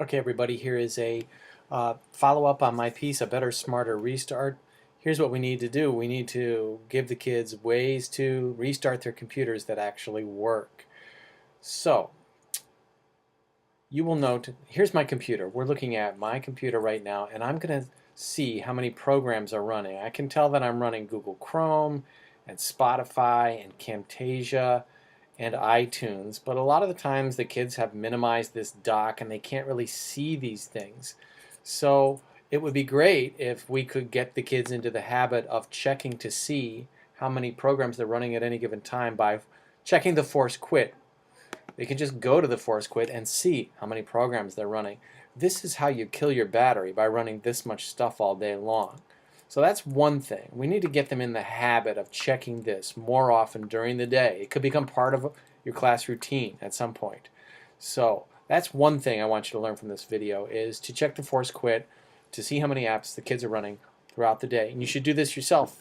Okay, everybody, here is a follow-up on my piece, A Better, Smarter Restart. Here's what we need to do. We need to give the kids ways to restart their computers that actually work. So, you will note, here's my computer. We're looking at my computer right now, and I'm going to see how many programs are running. I can tell that I'm running Google Chrome and Spotify and Camtasia and iTunes, but a lot of the times the kids have minimized this dock and they can't really see these things. So it would be great if we could get the kids into the habit of checking to see how many programs they're running at any given time by checking the force quit. They can just go to the force quit and see how many programs they're running. This is how you kill your battery, by running this much stuff all day long. So that's one thing. We need to get them in the habit of checking this more often during the day. It could become part of your class routine at some point. So that's one thing I want you to learn from this video, is to check the force quit to see how many apps the kids are running throughout the day. And you should do this yourself.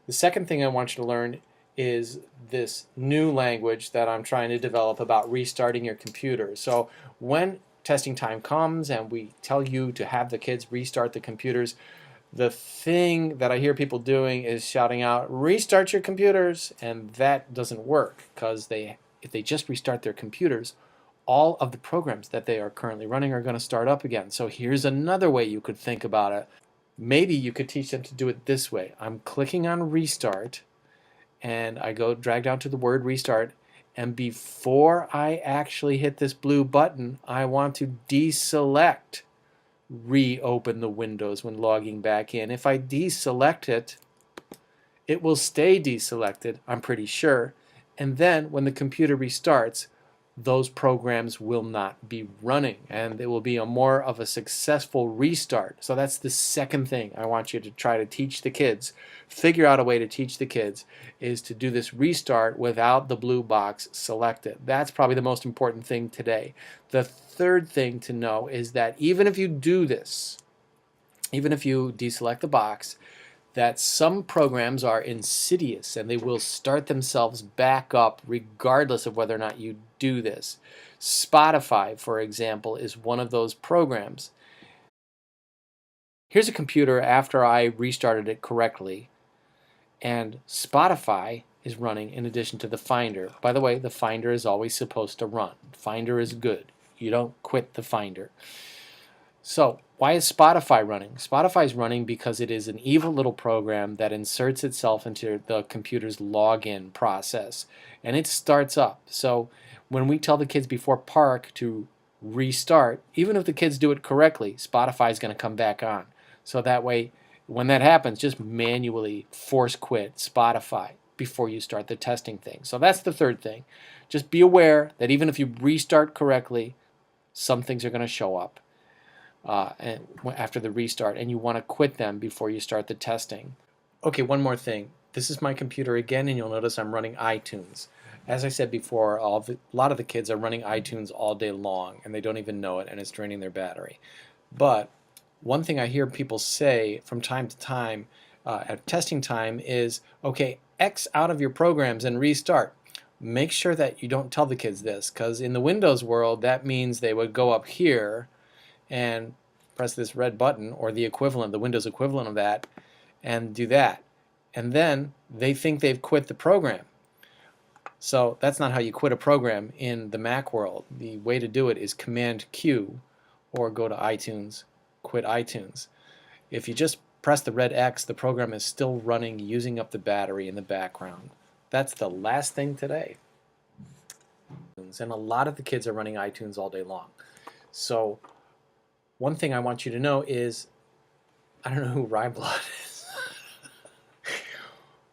The second thing I want you to learn is this new language that I'm trying to develop about restarting your computer. So when testing time comes and we tell you to have the kids restart the computers, the thing that I hear people doing is shouting out, "Restart your computers," and that doesn't work, because if they just restart their computers, all of the programs that they are currently running are going to start up again. So here's another way you could think about it. Maybe you could teach them to do it this way. I'm clicking on restart, and I go drag down to the word restart, and before I actually hit this blue button, I want to deselect reopen the windows when logging back in. If I deselect it, it will stay deselected, I'm pretty sure, and then when the computer restarts, those programs will not be running, and it will be a more of a successful restart. So that's the second thing I want you to try to teach the kids. Figure out a way to teach the kids, is to do this restart without the blue box selected. That's probably the most important thing today. The third thing to know is that even if you do this, even if you deselect the box, that some programs are insidious and they will start themselves back up regardless of whether or not you do this. Spotify, for example, is one of those programs. Here's a computer after I restarted it correctly, and Spotify is running in addition to the Finder. By the way, the Finder is always supposed to run. Finder is good. You don't quit the Finder. So why is Spotify running? Spotify is running because it is an evil little program that inserts itself into the computer's login process, and it starts up. So when we tell the kids before park to restart, even if the kids do it correctly, Spotify is going to come back on. So that way, when that happens, just manually force quit Spotify before you start the testing thing. So that's the third thing. Just be aware that even if you restart correctly, some things are going to show up and after the restart, and you want to quit them before you start the testing. Okay, one more thing. This is my computer again, and you'll notice I'm running iTunes. As I said before, a lot of the kids are running iTunes all day long, and they don't even know it, and it's draining their battery. But one thing I hear people say from time to time at testing time is, okay, X out of your programs and restart. Make sure that you don't tell the kids this, because in the Windows world, that means they would go up here and press this red button, or the equivalent, the Windows equivalent of that, and do that. And then they think they've quit the program. So that's not how you quit a program in the Mac world. The way to do it is Command Q, or go to iTunes, quit iTunes. If you just press the red X, the program is still running, using up the battery in the background. That's the last thing today. And a lot of the kids are running iTunes all day long. So one thing I want you to know is, I don't know who Rye Blood is.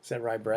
Is that Rye Bread?